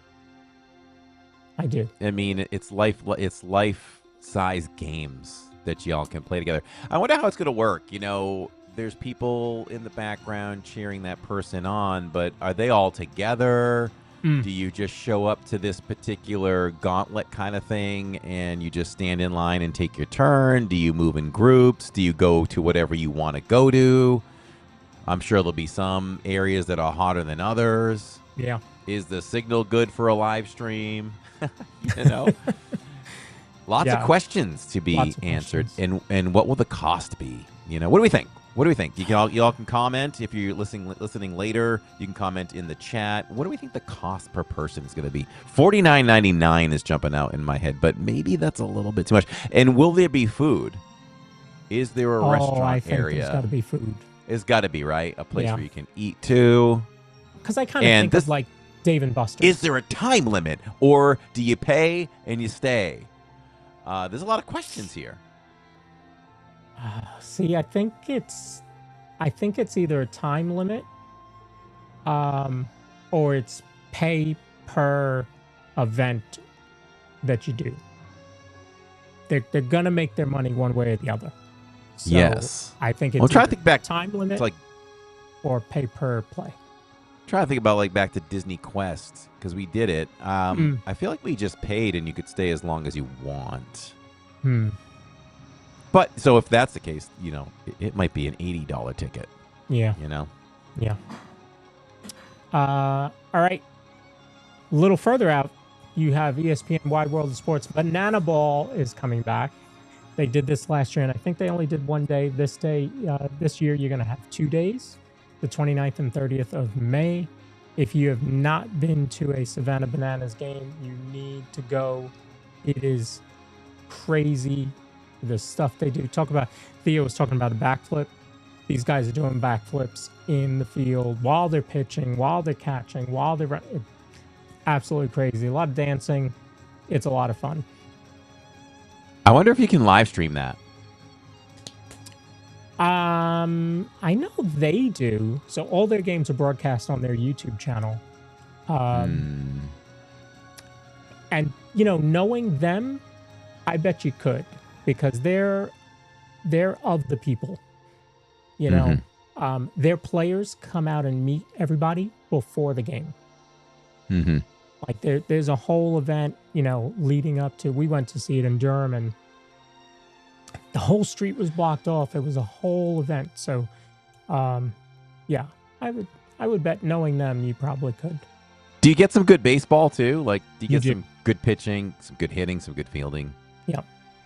I do. I mean, it's life-size games that y'all can play together. I wonder how it's going to work. You know, there's people in the background cheering that person on, but are they all together? Do you just show up to this particular gauntlet kind of thing and you just stand in line and take your turn? Do you move in groups? Do you go to whatever you want to go to? I'm sure there'll be some areas that are hotter than others. Yeah. Is the signal good for a live stream? You know? Lots of questions to be answered. And what will the cost be? You know, what do we think? What do we think? Y'all can comment. If you're listening later, you can comment in the chat. What do we think the cost per person is going to be? $49.99 is jumping out in my head, but maybe that's a little bit too much. And will there be food? Is there a restaurant I think area? There's got to be food. It's got to be, right? A place where you can eat too. Because I kind of think of like Dave & Buster's. Is there a time limit, or do you pay and you stay? There's a lot of questions here. See, I think it's either a time limit, or it's pay per event that you do. They're gonna make their money one way or the other. So yes, I think it's. Well, try to think back. Time limit, like, or pay per play. Try to think about like back to Disney Quest because we did it. I feel like we just paid and you could stay as long as you want. But so if that's the case, you know, it might be an $80 ticket. Yeah. You know? Yeah. All right. A little further out, you have ESPN Wide World of Sports. Banana Ball is coming back. They did this last year, and I think they only did one day. This year, you're going to have 2 days, the 29th and 30th of May. If you have not been to a Savannah Bananas game, you need to go. It is crazy. The stuff they do. Theo was talking about a backflip. These guys are doing backflips in the field while they're pitching, while they're catching, while they're running. Absolutely crazy. A lot of dancing. It's a lot of fun. I wonder if you can live stream that. I know they do. So all their games are broadcast on their YouTube channel. And, you know, knowing them, I bet you could. Because they're of the people, you know. Their players come out and meet everybody before the game. Like there's a whole event, you know, leading up to. We went to see it in Durham, and the whole street was blocked off. It was a whole event. So, yeah, I would bet knowing them, you probably could. Do you get some good baseball too? Like, do you get some good pitching, some good hitting, some good fielding? Yeah.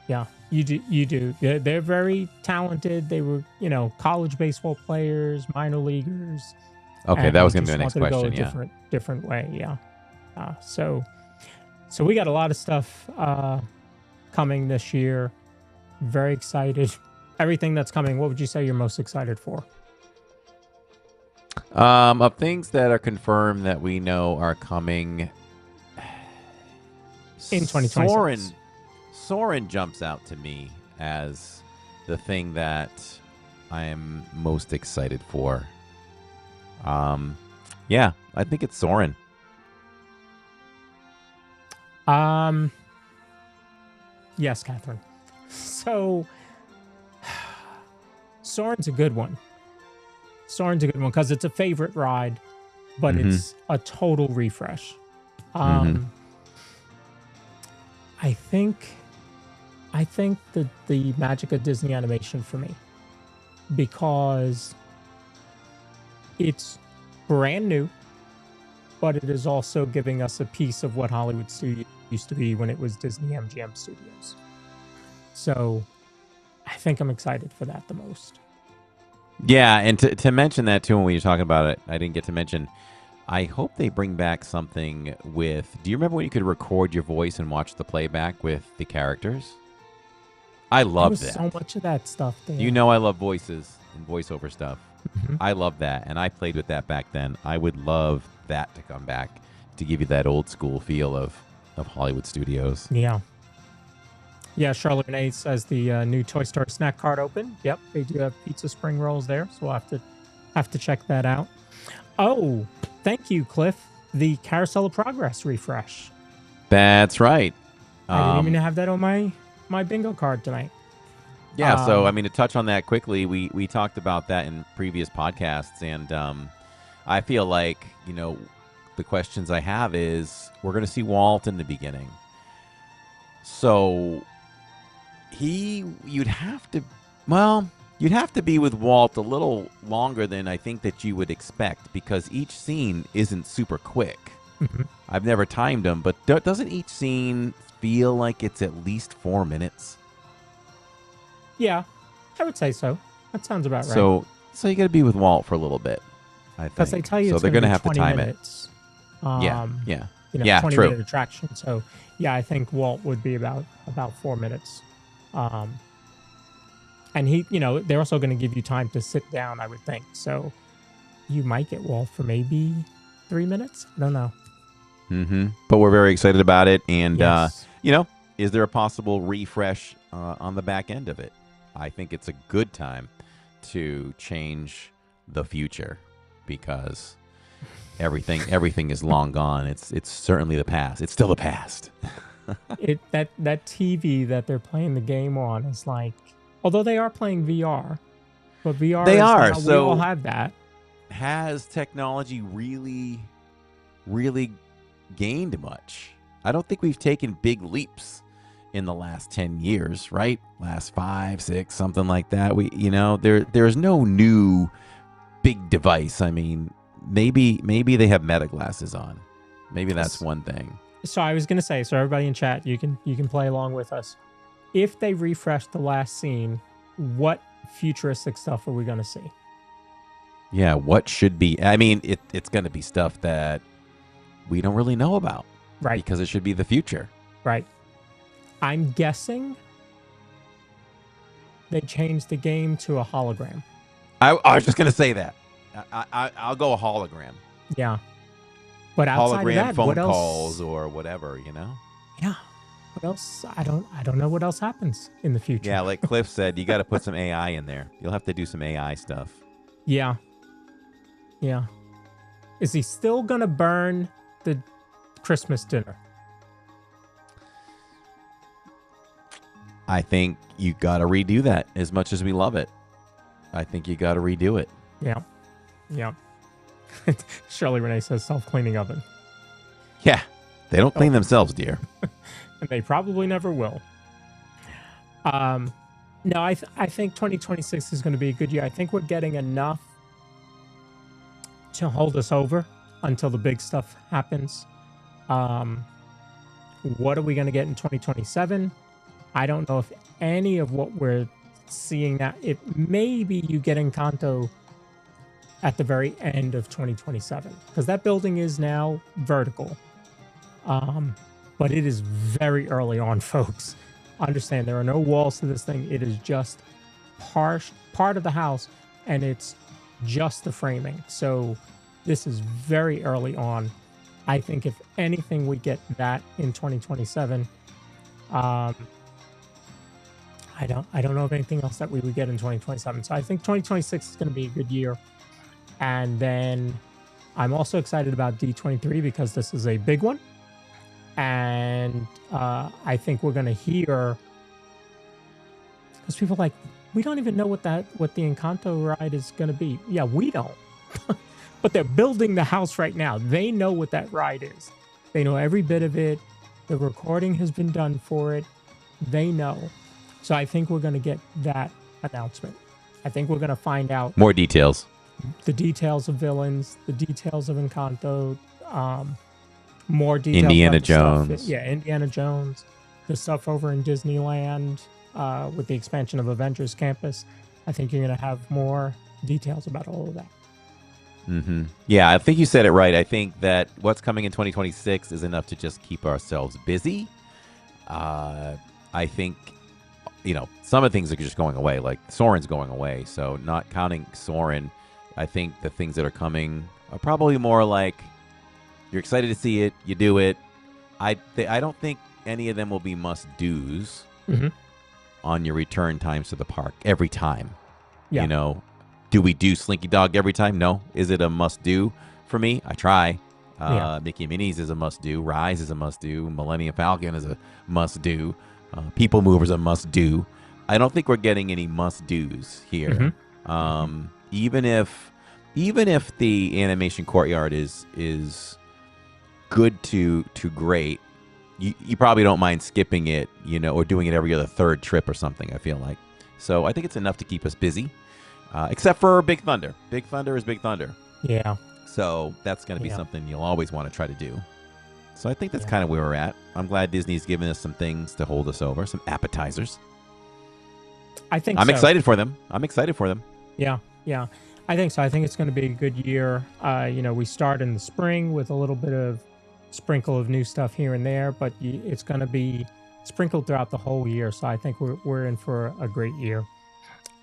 Yeah, you do. They're very talented. They were, you know, college baseball players, minor leaguers. Okay, that was going to be the next question. Yeah, different way. Yeah. So we got a lot of stuff coming this year. Very excited. Everything that's coming. What would you say you're most excited for? Of things that are confirmed that we know are coming in 2026. Soarin' jumps out to me as the thing that I am most excited for. Yeah, I think it's Soarin'. Yes, Catherine. So Soarin's a good one. Soarin's a good one because it's a favorite ride, but it's a total refresh. I think that the magic of Disney animation for me, because it's brand new, but it is also giving us a piece of what Hollywood Studios used to be when it was Disney MGM Studios. So I think I'm excited for that the most. Yeah, and to mention that too, when we were talking about it, I didn't get to mention, I hope they bring back something with, do you remember when you could record your voice and watch the playback with the characters? I love that. So much of that stuff there. You know I love voices and voiceover stuff. I love that, and I played with that back then. I would love that to come back to give you that old school feel of Hollywood Studios. Yeah. Yeah, Charlotte Renee says the new Toy Story snack cart open. Yep, they do have pizza spring rolls there, so we'll have to check that out. Oh, thank you, Cliff. The Carousel of Progress refresh. That's right. I didn't even have that on my bingo card tonight. Yeah, so I mean, to touch on that quickly, we talked about that in previous podcasts, and I feel like, you know, the questions I have is, we're going to see Walt in the beginning. So you'd have to be with Walt a little longer than I think that you would expect, because each scene isn't super quick. Mm-hmm. I've never timed them, but doesn't each scene feel like it's at least 4 minutes? Yeah, I would say so. That sounds about right. So you got to be with Walt for a little bit, I think. Because they tell you so it's they're going to have to time minutes. Yeah. You know, Yeah, 20-minute true. attraction. So, yeah, I think Walt would be about 4 minutes. And he, you know, they're also going to give you time to sit down, I would think. So you might get Walt for maybe 3 minutes. I don't know. Mm-hmm. But we're very excited about it. And, Yes. you know, is there a possible refresh on the back end of it? I think it's a good time to change the future, because everything is long gone. It's certainly the past. It's still the past. That TV that they're playing the game on is like, although they are playing VR, but VR They is are. not, So we all have that. Has technology really gained much? I don't think we've taken big leaps in the last 10 years, right? Last 5, 6, something like that. There's no new big device. I mean, maybe they have meta glasses on. Maybe that's one thing. So I was going to say, so everybody in chat, you can play along with us. If they refresh the last scene, what futuristic stuff are we going to see? Yeah, what should be? I mean, it's going to be stuff that we don't really know about. Right. Because it should be the future. Right. I'm guessing they changed the game to a hologram. I was just going to say that. I'll go a hologram. Yeah. But outside hologram of that, phone what else? calls or whatever, you know? Yeah. What else? I don't know what else happens in the future. Yeah, like Cliff said, you got to put some AI in there. You'll have to do some AI stuff. Yeah. Yeah. Is he still going to burn the Christmas dinner? I think you got to redo that. As much as we love it, I think you got to redo it. Yeah. Yeah. Shirley Renee says self-cleaning oven. Yeah. They don't clean themselves, dear. And they probably never will. No, I think 2026 is going to be a good year. I think we're getting enough to hold us over until the big stuff happens. What are we going to get in 2027? I don't know if any of what we're seeing now. It maybe you get Encanto at the very end of 2027, because that building is now vertical. But it is very early on, folks. Understand, there are no walls to this thing. It is just part of the house, and it's just the framing. So this is very early on. I think if anything, we get that in 2027. I don't know of anything else that we would get in 2027. So I think 2026 is going to be a good year. And then I'm also excited about D23 because this is a big one. And I think we're going to hear, because people are like, we don't even know what the Encanto ride is going to be. Yeah, we don't. But they're building the house right now. They know what that ride is. They know every bit of it. The recording has been done for it. They know. So I think we're going to get that announcement. I think we're going to find out more details. The details of villains, the details of Encanto, more details. Indiana about the stuff. Jones. Yeah, Indiana Jones. The stuff over in Disneyland with the expansion of Avengers Campus. I think you're going to have more details about all of that. Mm-hmm. Yeah, I think you said it right. I think that what's coming in 2026 is enough to just keep ourselves busy. I think, some of the things are just going away, like Soarin's going away. So not counting Soarin', I think the things that are coming are probably more like you're excited to see it, you do it. I don't think any of them will be must-dos. on your return times to the park every time. Yeah. You know, do we do Slinky Dog every time? No. Is it a must-do for me? I try. Mickey and Minnie's is a must-do. Rise is a must-do. Millennium Falcon is a must-do. People Mover is a must-do. I don't think we're getting any must-dos here. Even if the animation courtyard is good to great, you probably don't mind skipping it, you know, or doing it every other third trip or something, I feel like. So I think it's enough to keep us busy, except for Big Thunder. Big Thunder is Big Thunder. Yeah. So that's going to be something you'll always want to try to do. So I think that's kind of where we're at. I'm glad Disney's given us some things to hold us over, some appetizers. I'm excited for them. Yeah. I think so. I think it's going to be a good year. You know, we start in the spring with a little bit of sprinkle of new stuff here and there, but it's going to be sprinkled throughout the whole year. So I think we're in for a great year.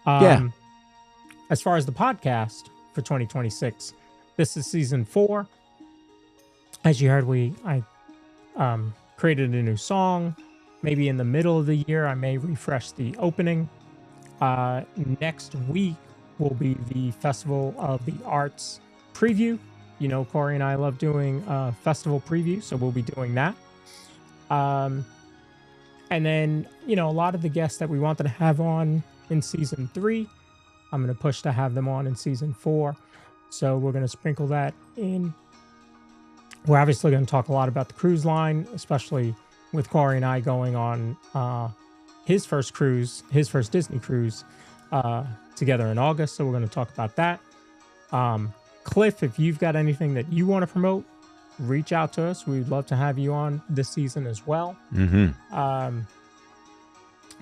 As far as the podcast for 2026, this is season 4. As you heard, I created a new song. Maybe in the middle of the year, I may refresh the opening. Next week will be the Festival of the Arts preview. You know, Corey and I love doing festival previews, so we'll be doing that. And then, you know, a lot of the guests that we wanted to have on in season 3, I'm going to push to have them on in season 4. So we're going to sprinkle that in. We're obviously going to talk a lot about the cruise line, especially with Corey and I going on his first cruise, his first Disney cruise together in August. So we're going to talk about that. Cliff, if you've got anything that you want to promote, reach out to us. We'd love to have you on this season as well.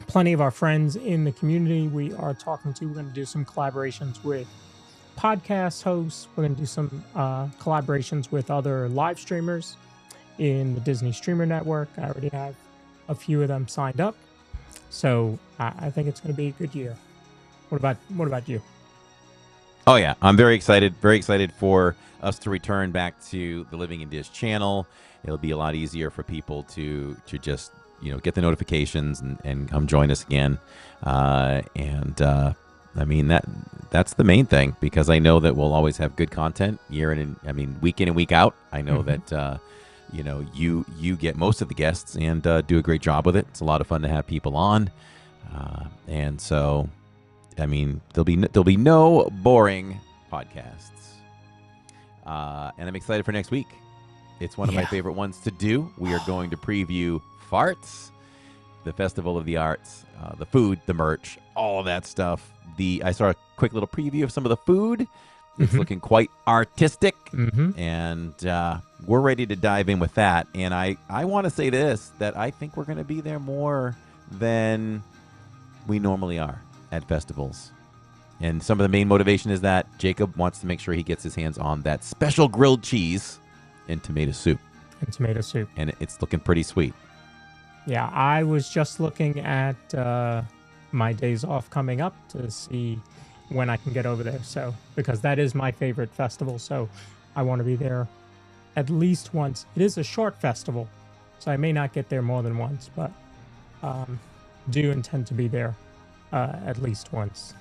Plenty of our friends in the community we are talking to. We're going to do some collaborations with podcast hosts. We're going to do some collaborations with other live streamers in the Disney Streamer Network. I already have a few of them signed up. So I think it's going to be a good year. What about you? Oh yeah, I'm very excited for us to return back to the Living in Diz channel. It'll be a lot easier for people to just, you know, get the notifications and come join us again. I mean, that's the main thing, because I know that we'll always have good content week in and week out. I know that you know, you get most of the guests and do a great job with it. It's a lot of fun to have people on, and so I mean, there'll be no boring podcasts, and I'm excited for next week. It's one of my favorite ones to do. We are going to preview Farts, the Festival of the Arts, the food, the merch, all of that stuff. I saw a quick little preview of some of the food. It's looking quite artistic, and we're ready to dive in with that. And I want to say this, that I think we're going to be there more than we normally are at festivals. And some of the main motivation is that Jacob wants to make sure he gets his hands on that special grilled cheese and tomato soup. And it's looking pretty sweet. Yeah, I was just looking at my days off coming up to see when I can get over there. So, because that is my favorite festival, so I want to be there at least once. It is a short festival, so I may not get there more than once, but do intend to be there at least once.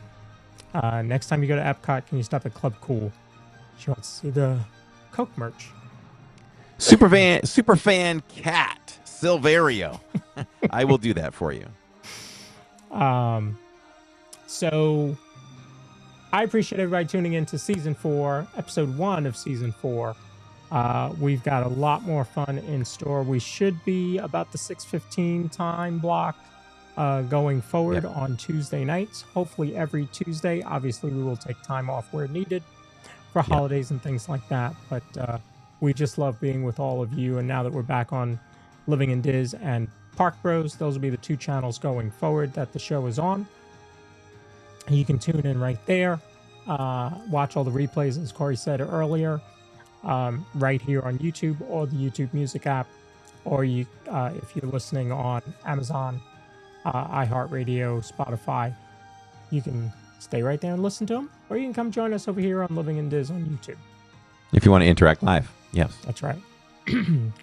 Next time you go to Epcot, can you stop at Club Cool? She wants to see the Coke merch. Superfan Cat Silverio. I will do that for you. So I appreciate everybody tuning in to season 4, episode 1 of season 4. We've got a lot more fun in store. We should be about the 6:15 time block going forward on Tuesday nights. Hopefully every Tuesday. Obviously, we will take time off where needed for holidays and things like that. But we just love being with all of you. And now that we're back on Living in Diz and Park Bros, those will be the 2 channels going forward that the show is on. You can tune in right there. Watch all the replays, as Corey said earlier, right here on YouTube or the YouTube Music app, or if you're listening on Amazon, iHeartRadio, Spotify, you can stay right there and listen to them, or you can come join us over here on Living in Diz on YouTube. If you want to interact live, yes. That's right.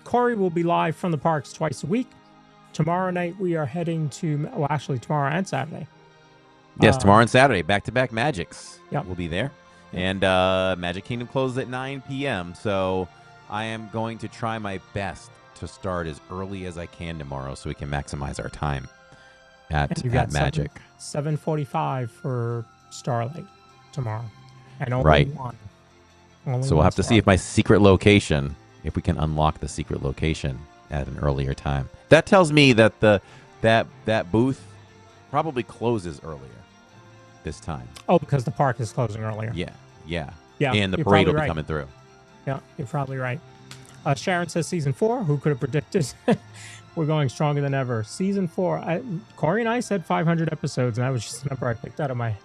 Corey will be live from the parks twice a week. tomorrow night we are heading to, well, actually tomorrow and Saturday. Yes, tomorrow and Saturday, back-to-back Magics. Yep. We'll be there. And Magic Kingdom closes at 9 p.m., so I am going to try my best to start as early as I can tomorrow so we can maximize our time at Magic. 7:45 for Starlight tomorrow. And only Right. one. So we'll have to see if my secret location, if we can unlock the secret location at an earlier time. That tells me that that booth probably closes earlier this time. Oh, because the park is closing earlier. Yeah. And the you're parade will probably be coming through. Yeah, you're probably right. Sharon says season 4. Who could have predicted? We're going stronger than ever. Season 4. Corey and I said 500 episodes, and that was just a number I picked out of my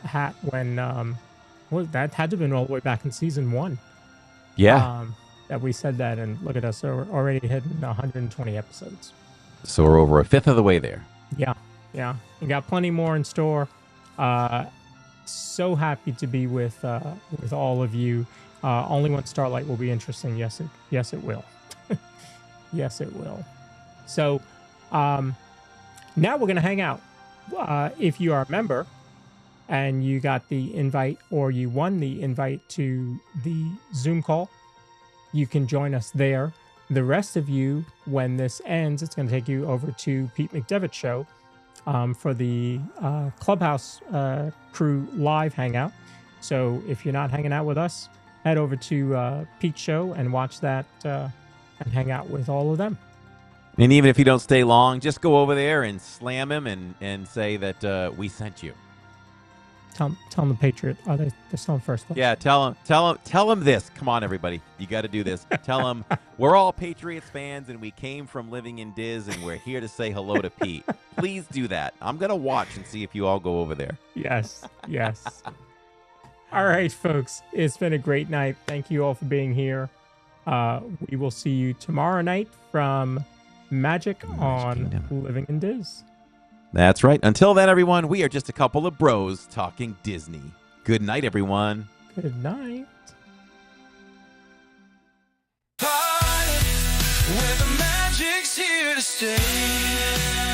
hat when that had to have been all the way back in season 1. Yeah. That we said that, and look at us, so we're already hitting 120 episodes. So we're over a fifth of the way there. Yeah. We got plenty more in store. So happy to be with all of you. Only one Starlight will be interesting. Yes, it will. Yes, it will. So now we're gonna hang out. If you are a member and you got the invite or you won the invite to the Zoom call, you can join us there. The rest of you, when this ends, it's going to take you over to Pete McDevitt's show for the Clubhouse crew live hangout. So if you're not hanging out with us, head over to Pete's show and watch that and hang out with all of them. And even if you don't stay long, just go over there and slam him and say that we sent you. Tell them the Patriot. Oh, they're still in first place. Yeah, tell him this. Come on, everybody. You got to do this. Tell him we're all Patriots fans and we came from living in Diz and we're here to say hello to Pete. Please do that. I'm going to watch and see if you all go over there. Yes. All right, folks. It's been a great night. Thank you all for being here. We will see you tomorrow night from Magic on Kingdom. Living in Diz. That's right. Until then, everyone, we are just a couple of bros talking Disney. Good night, everyone. Good night. Where the magic's here to stay.